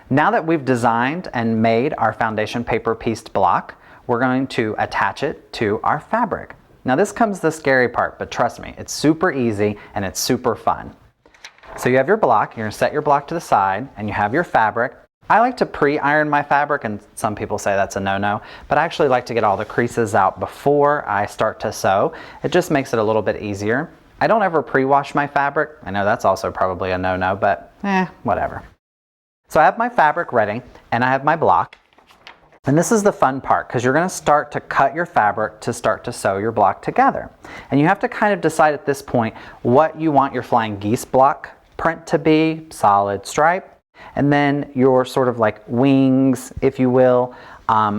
Now that we've designed and made our foundation paper pieced block, we're going to attach it to our fabric. Now this comes the scary part, but trust me, it's super easy and it's super fun. So you have your block, you're going to set your block to the side, and you have your fabric. I like to pre-iron my fabric, and some people say that's a no-no, but I actually like to get all the creases out before I start to sew. It just makes it a little bit easier. I don't ever pre-wash my fabric. I know that's also probably a no-no, but whatever. So I have my fabric ready, and I have my block. And this is the fun part, because you're going to start to cut your fabric to start to sew your block together. And you have to kind of decide at this point what you want your flying geese block print to be, solid stripe, and then your sort of like wings, if you will,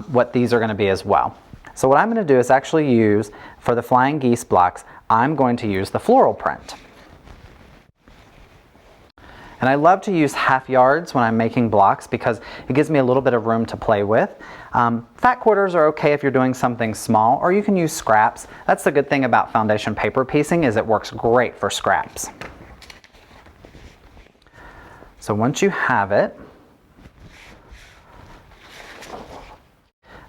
what these are going to be as well. So what I'm going to do is actually use, for the flying geese blocks, I'm going to use the floral print. And I love to use half yards when I'm making blocks because it gives me a little bit of room to play with. Fat quarters are okay if you're doing something small, or you can use scraps. That's the good thing about foundation paper piecing, is it works great for scraps. So once you have it,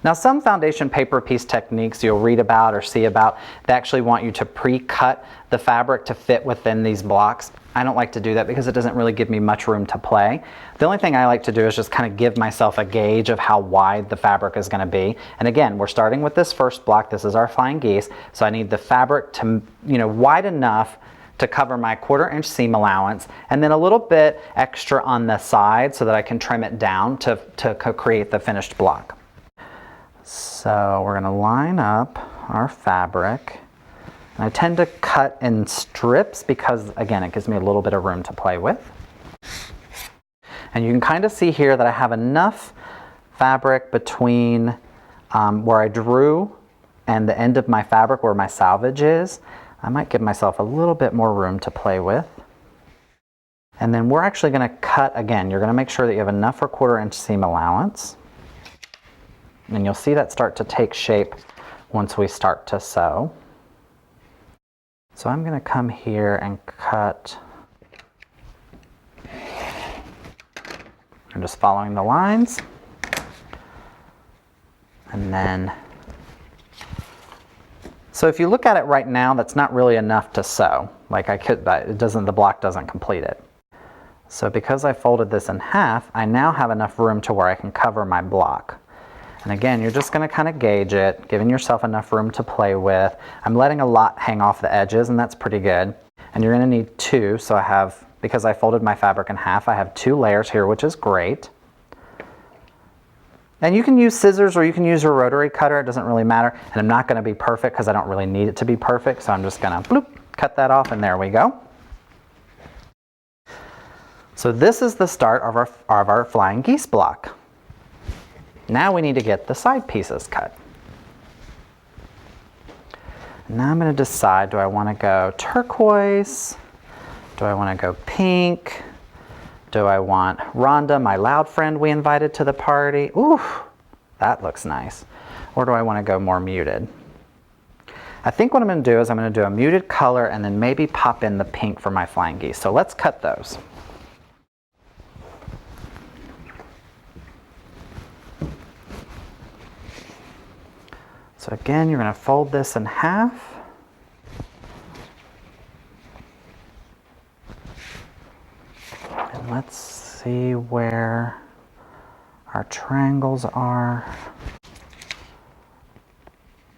now some foundation paper piece techniques you'll read about or see about, they actually want you to pre-cut the fabric to fit within these blocks. I don't like to do that because it doesn't really give me much room to play. The only thing I like to do is just kind of give myself a gauge of how wide the fabric is going to be. And again, we're starting with this first block. This is our flying geese. So I need the fabric to, wide enough to cover my 1/4 inch seam allowance, and then a little bit extra on the side so that I can trim it down to create the finished block. So we're going to line up our fabric. And I tend to cut in strips because, again, it gives me a little bit of room to play with. And you can kind of see here that I have enough fabric between where I drew and the end of my fabric where my salvage is. I might give myself a little bit more room to play with. And then we're actually going to cut again. You're going to make sure that you have enough for 1/4 inch seam allowance. And you'll see that start to take shape once we start to sew. So I'm going to come here and cut. I'm just following the lines. And then, so if you look at it right now, that's not really enough to sew. Like the block doesn't complete it. So because I folded this in half, I now have enough room to where I can cover my block. And again, you're just going to kind of gauge it, giving yourself enough room to play with. I'm letting a lot hang off the edges, and that's pretty good. And you're going to need 2, so I have, because I folded my fabric in half, I have 2 layers here, which is great. And you can use scissors or you can use your rotary cutter, it doesn't really matter. And I'm not going to be perfect because I don't really need it to be perfect, so I'm just going to bloop, cut that off, and there we go. So this is the start of our flying geese block. Now we need to get the side pieces cut. Now I'm going to decide, do I want to go turquoise? Do I want to go pink? Do I want Rhonda, my loud friend we invited to the party? Ooh, that looks nice. Or do I want to go more muted? I think what I'm going to do is I'm going to do a muted color and then maybe pop in the pink for my flying geese. So let's cut those. So again, you're going to fold this in half. And let's see where our triangles are.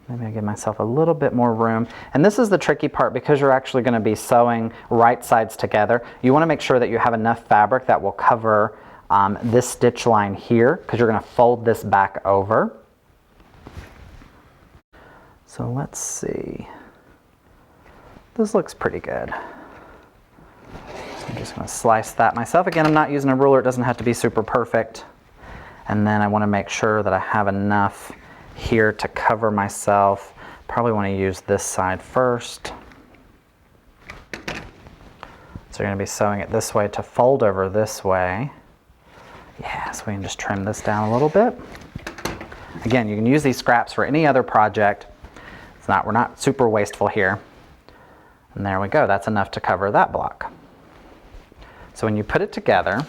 Maybe I give myself a little bit more room. And this is the tricky part because you're actually going to be sewing right sides together. You want to make sure that you have enough fabric that will cover this stitch line here because you're going to fold this back over. So let's see. This looks pretty good. So I'm just going to slice that myself. Again, I'm not using a ruler. It doesn't have to be super perfect. And then I want to make sure that I have enough here to cover myself. Probably want to use this side first. So you're going to be sewing it this way to fold over this way. Yeah, so we can just trim this down a little bit. Again, you can use these scraps for any other project. We're not super wasteful here. And there we go, that's enough to cover that block. So when you put it together,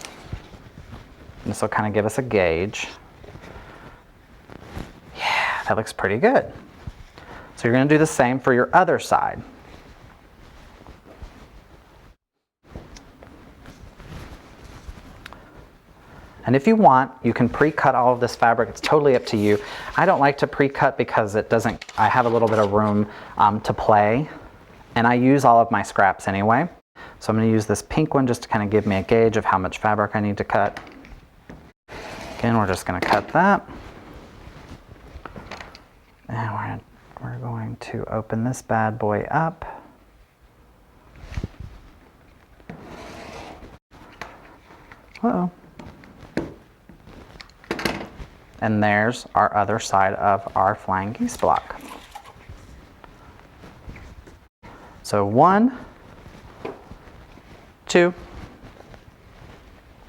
This will kind of give us a gauge. Yeah, that looks pretty good. So you're going to do the same for your other side. And if you want, you can pre-cut all of this fabric. It's totally up to you. I don't like to pre-cut because I have a little bit of room to play. And I use all of my scraps anyway. So I'm going to use this pink one just to kind of give me a gauge of how much fabric I need to cut. Again, we're just going to cut that. And we're going to open this bad boy up. Uh-oh. And there's our other side of our flying geese block. So 1, 2,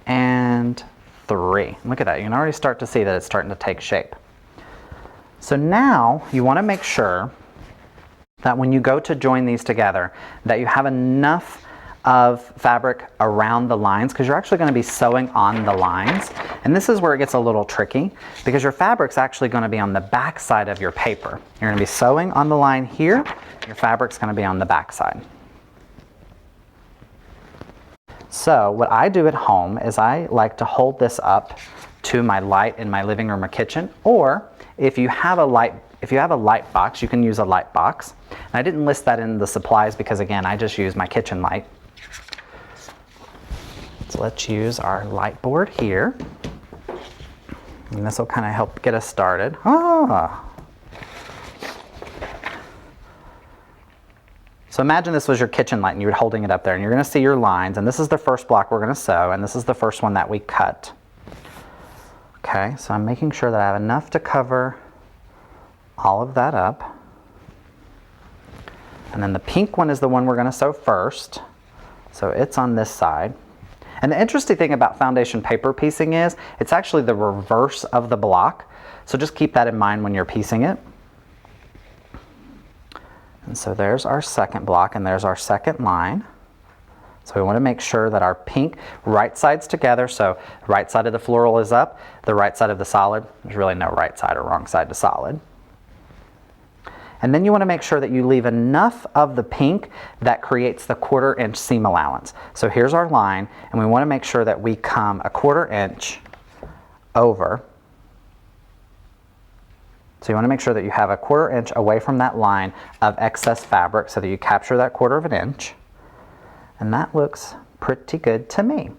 and 3. Look at that. You can already start to see that it's starting to take shape. So now you want to make sure that when you go to join these together, that you have enough of fabric around the lines, because you're actually going to be sewing on the lines. And this is where it gets a little tricky, because your fabric's actually going to be on the back side of your paper. You're going to be sewing on the line here, your fabric's going to be on the back side. So what I do at home is I like to hold this up to my light in my living room or kitchen, or if you have a light box, you can use a light box. And I didn't list that in the supplies because, again, I just use my kitchen light. So let's use our light board here. And this will kind of help get us started. So imagine this was your kitchen light and you were holding it up there, and you're going to see your lines, and this is the first block we're going to sew, and this is the first one that we cut. Okay, so I'm making sure that I have enough to cover all of that up. And then the pink one is the one we're going to sew first. So it's on this side. And the interesting thing about foundation paper piecing is it's actually the reverse of the block. So just keep that in mind when you're piecing it. And so there's our second block, and there's our second line. So we want to make sure that our pink right sides together. So right side of the floral is up, the right side of the solid. There's really no right side or wrong side to solid. And then you want to make sure that you leave enough of the pink that creates the 1/4 inch seam allowance. So here's our line, and we want to make sure that we come a 1/4 inch over. So you want to make sure that you have a 1/4 inch away from that line of excess fabric so that you capture that 1/4 inch. And that looks pretty good to me.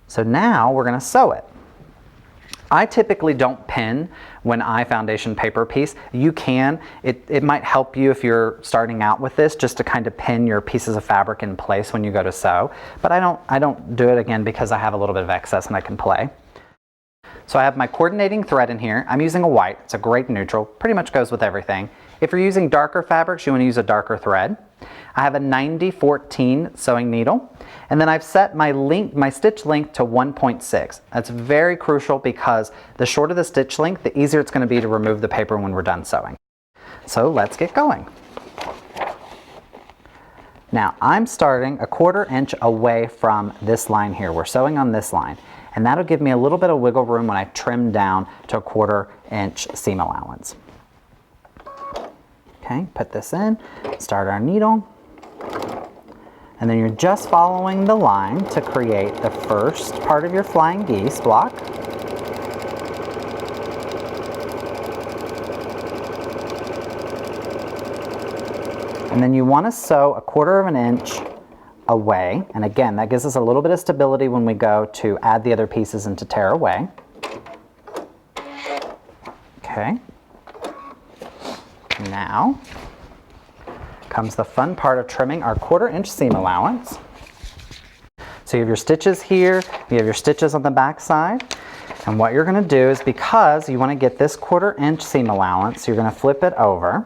So now we're going to sew it. I typically don't pin when I foundation paper piece. You can. It might help you if you're starting out with this, just to kind of pin your pieces of fabric in place when you go to sew. But I don't do it, again, because I have a little bit of excess and I can play. So I have my coordinating thread in here. I'm using a white. It's a great neutral. Pretty much goes with everything. If you're using darker fabrics, you want to use a darker thread. I have a 90-14 sewing needle, and then I've set my stitch length to 1.6. That's very crucial because the shorter the stitch length, the easier it's going to be to remove the paper when we're done sewing. So let's get going. Now I'm starting a 1/4 inch away from this line here. We're sewing on this line, and that'll give me a little bit of wiggle room when I trim down to a 1/4 inch seam allowance. Okay, put this in, start our needle, and then you're just following the line to create the first part of your flying geese block. And then you want to sew a 1/4 inch away, and again, that gives us a little bit of stability when we go to add the other pieces and to tear away. Okay. Now comes the fun part of trimming our 1/4 inch seam allowance. So you have your stitches here, you have your stitches on the back side, and what you're going to do is, because you want to get this 1/4 inch seam allowance, you're going to flip it over,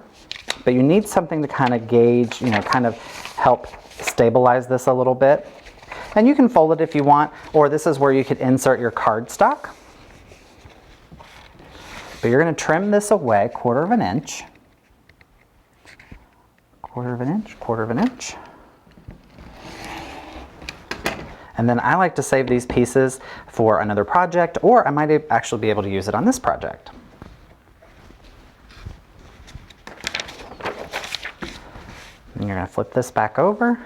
but you need something to kind of gauge, kind of help stabilize this a little bit. And you can fold it if you want, or this is where you could insert your cardstock. But you're going to trim this away 1/4 inch. 1/4 inch, 1/4 inch. And then I like to save these pieces for another project, or I might actually be able to use it on this project. And you're going to flip this back over,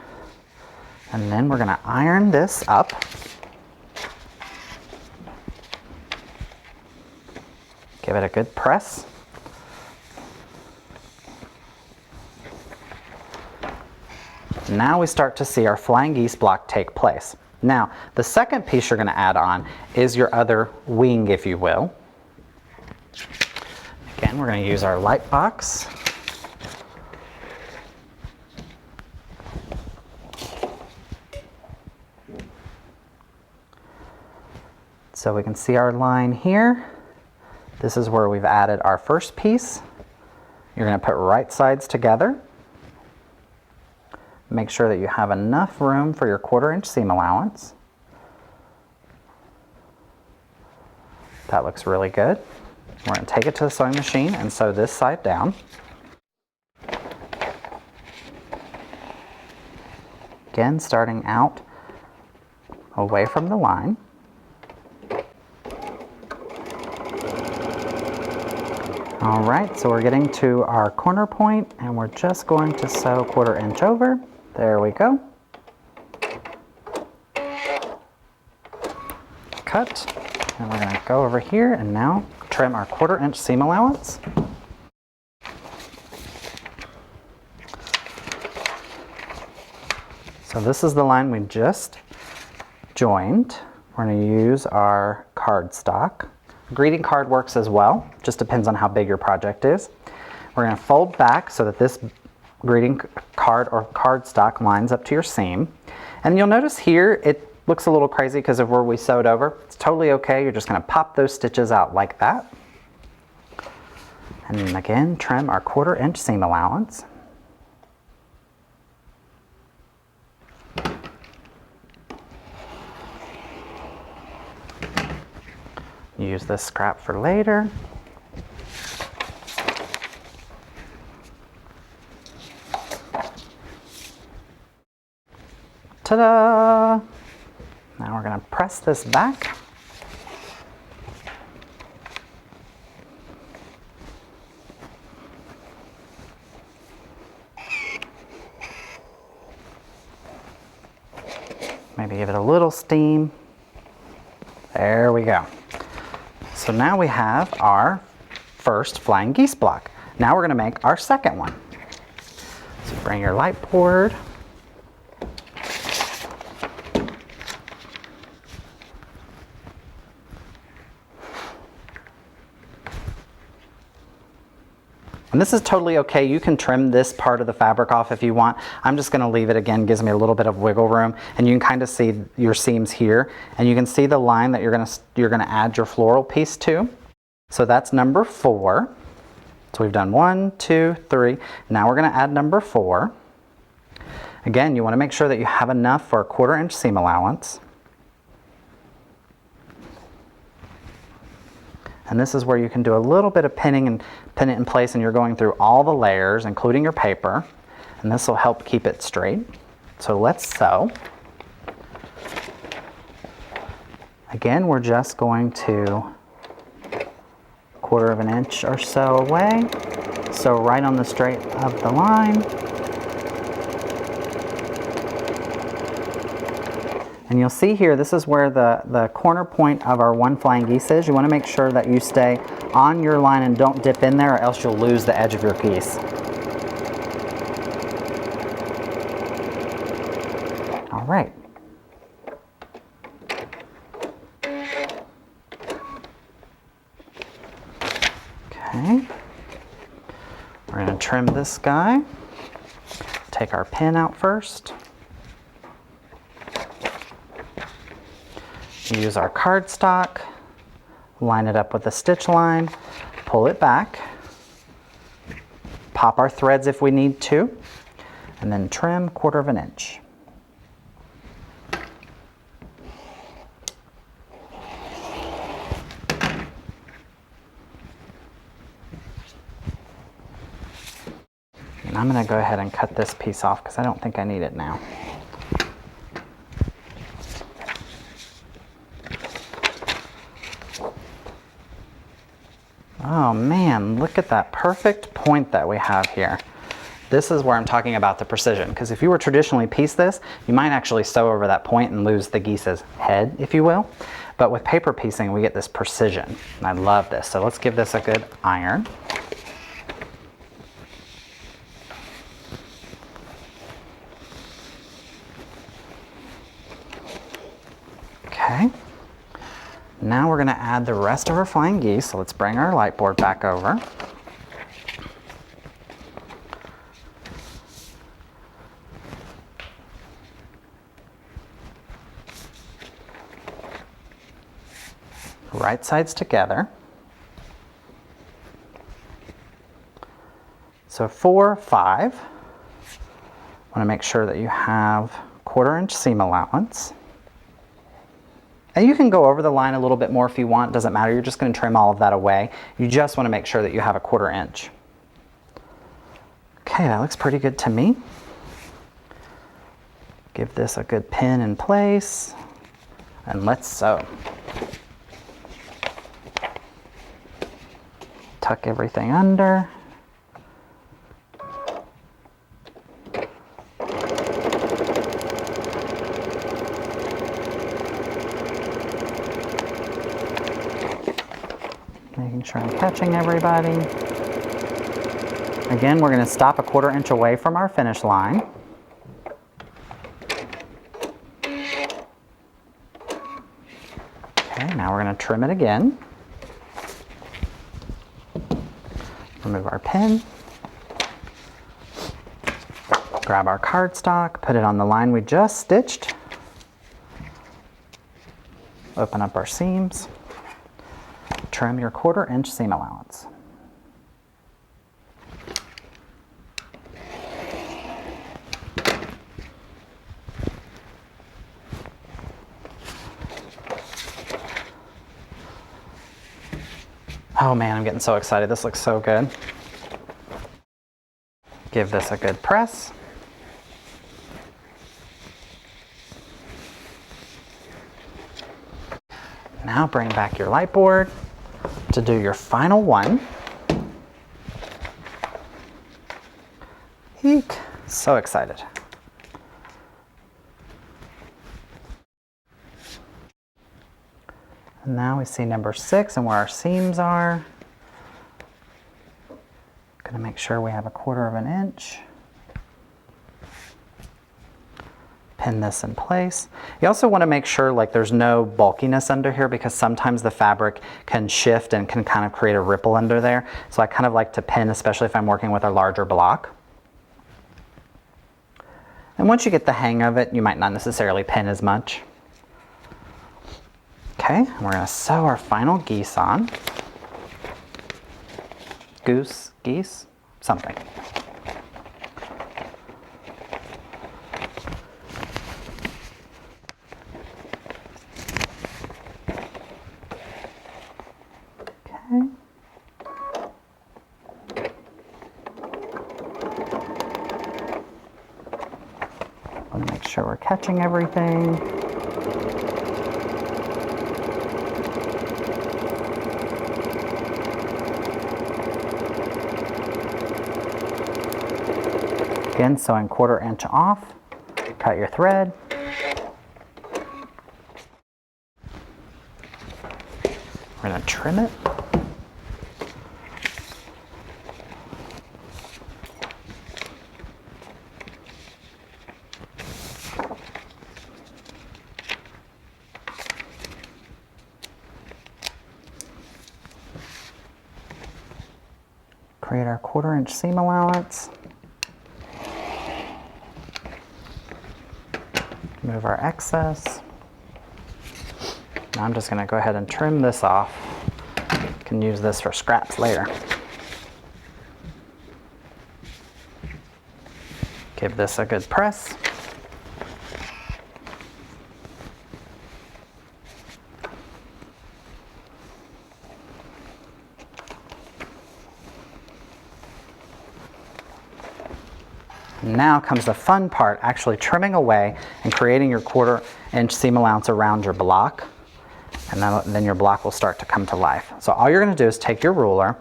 and then we're going to iron this up. Give it a good press. Now we start to see our flying geese block take place. Now, the second piece you're going to add on is your other wing, if you will. Again, we're going to use our light box. So we can see our line here. This is where we've added our first piece. You're going to put right sides together. Make sure that you have enough room for your 1/4 inch seam allowance. That looks really good. We're going to take it to the sewing machine and sew this side down. Again, starting out away from the line. All right, so we're getting to our corner point and we're just going to sew 1/4 inch over. There we go. Cut, and we're going to go over here and now trim our 1/4 inch seam allowance. So this is the line we just joined. We're going to use our cardstock. Greeting card works as well, just depends on how big your project is. We're going to fold back so that this greeting card or cardstock lines up to your seam. And you'll notice here it looks a little crazy because of where we sewed over. It's totally okay. You're just going to pop those stitches out like that. And then again, trim our 1/4 inch seam allowance. Use this scrap for later. Ta-da! Now we're going to press this back. Maybe give it a little steam. There we go. So now we have our first flying geese block. Now we're going to make our second one. So bring your light board. And this is totally okay. You can trim this part of the fabric off if you want. I'm just going to leave it again. Gives me a little bit of wiggle room, and you can kind of see your seams here, and you can see the line that you're going to add your floral piece to. So that's number 4. So we've done 1, 2, 3. Now we're going to add number 4. Again, you want to make sure that you have enough for a 1/4 inch seam allowance. And this is where you can do a little bit of pinning and pin it in place, and you're going through all the layers, including your paper, and this will help keep it straight. So let's sew. Again, we're just going to 1/4 inch or so away, so right on the straight of the line. And you'll see here, this is where the corner point of our one flying geese is. You want to make sure that you stay on your line and don't dip in there, or else you'll lose the edge of your geese. All right. Okay. We're going to trim this guy. Take our pin out first. Use our cardstock, line it up with a stitch line, pull it back, pop our threads if we need to, and then trim 1/4 inch. And I'm going to go ahead and cut this piece off because I don't think I need it now. Oh man, look at that perfect point that we have here. This is where I'm talking about the precision, because if you were traditionally piece this, you might actually sew over that point and lose the geese's head, if you will. But with paper piecing, we get this precision, and I love this. So let's give this a good iron. Okay. Now we're going to add the rest of our flying geese. So let's bring our light board back over. Right sides together. So 4, 5. Want to make sure that you have 1/4 inch seam allowance. And you can go over the line a little bit more if you want, doesn't matter, you're just going to trim all of that away. You just want to make sure that you have a 1/4 inch. Okay, that looks pretty good to me. Give this a good pin in place, and let's sew. Tuck everything under. Making sure I'm catching everybody. Again, we're going to stop a 1/4 inch away from our finish line. Okay, now we're going to trim it again. Remove our pin. Grab our cardstock, put it on the line we just stitched. Open up our seams. Trim your 1/4 inch seam allowance. Oh man, I'm getting so excited. This looks so good. Give this a good press. Now bring back your light board to do your final one. Eek, so excited. And now we see number 6 and where our seams are. Gonna make sure we have a 1/4 inch. Pin this in place. You also want to make sure like there's no bulkiness under here, because sometimes the fabric can shift and can kind of create a ripple under there. So I kind of like to pin, especially if I'm working with a larger block. And once you get the hang of it, you might not necessarily pin as much. Okay, and we're going to sew our final geese on. Goose, geese, something. Okay. Want to make sure we're catching everything. Again, sewing 1/4 inch off, cut your thread. We're going to trim it. Create our 1/4 inch seam allowance. Remove our excess. Now I'm just going to go ahead and trim this off. You can use this for scraps later. Give this a good press. Now comes the fun part, actually trimming away and creating your 1/4 inch seam allowance around your block. And then your block will start to come to life. So all you're going to do is take your ruler,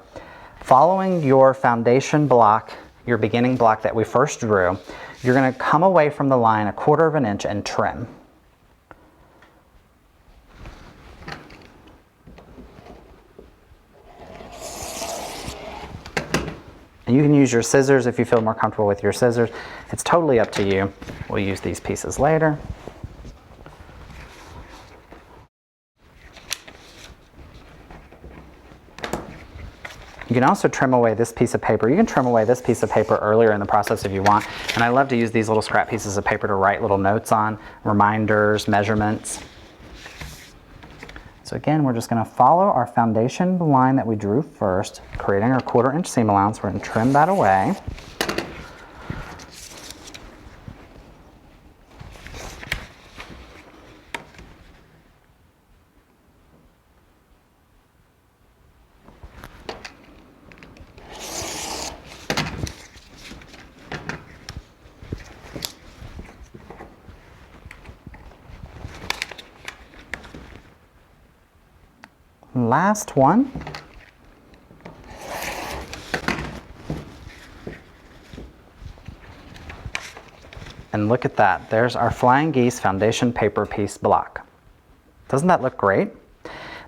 following your foundation block, your beginning block that we first drew, you're going to come away from the line 1/4 of an inch and trim. And you can use your scissors if you feel more comfortable with your scissors. It's totally up to you. We'll use these pieces later. You can also trim away this piece of paper. You can trim away this piece of paper earlier in the process if you want. And I love to use these little scrap pieces of paper to write little notes on, reminders, measurements. So again, we're just going to follow our foundation line that we drew first, creating our 1/4 inch seam allowance. We're going to trim that away. Last one. And look at that. There's our Flying Geese foundation paper piece block. Doesn't that look great?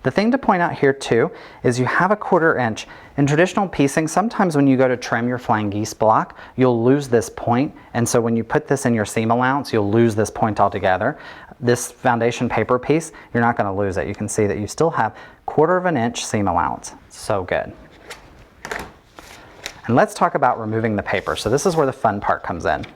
The thing to point out here too is you have 1/4 inch. In traditional piecing, sometimes when you go to trim your Flying Geese block, you'll lose this point, and so when you put this in your seam allowance, you'll lose this point altogether. This foundation paper piece, you're not going to lose it. You can see that you still have 1/4 of an inch seam allowance. So good. And let's talk about removing the paper. So this is where the fun part comes in.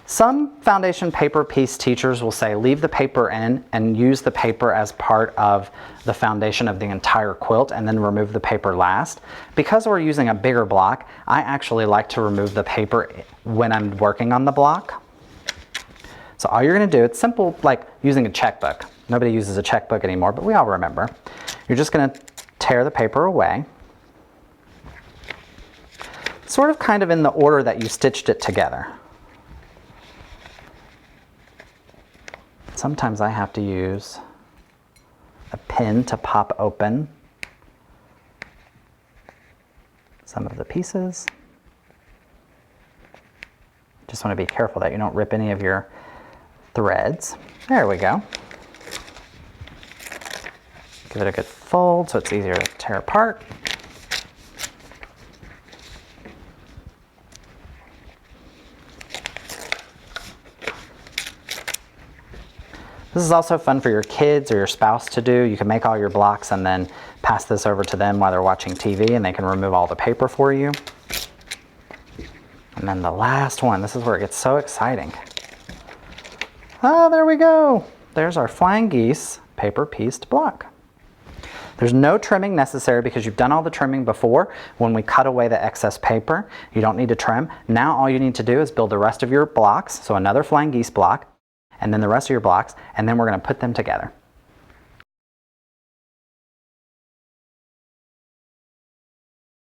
Some foundation paper piece teachers will say leave the paper in and use the paper as part of the foundation of the entire quilt and then remove the paper last. Because we're using a bigger block, I actually like to remove the paper when I'm working on the block. So all you're going to do, it's simple like using a checkbook. Nobody uses a checkbook anymore, but we all remember. You're just going to tear the paper away. Sort of kind of in the order that you stitched it together. Sometimes I have to use a pin to pop open some of the pieces. Just want to be careful that you don't rip any of your threads. There we go. Give it a good fold so it's easier to tear apart. This is also fun for your kids or your spouse to do. You can make all your blocks and then pass this over to them while they're watching TV and they can remove all the paper for you. And then the last one, this is where it gets so exciting. Ah, there we go. There's our Flying Geese paper pieced block. There's no trimming necessary because you've done all the trimming before when we cut away the excess paper. You don't need to trim. Now all you need to do is build the rest of your blocks, so another Flying Geese block, and then the rest of your blocks, and then we're going to put them together.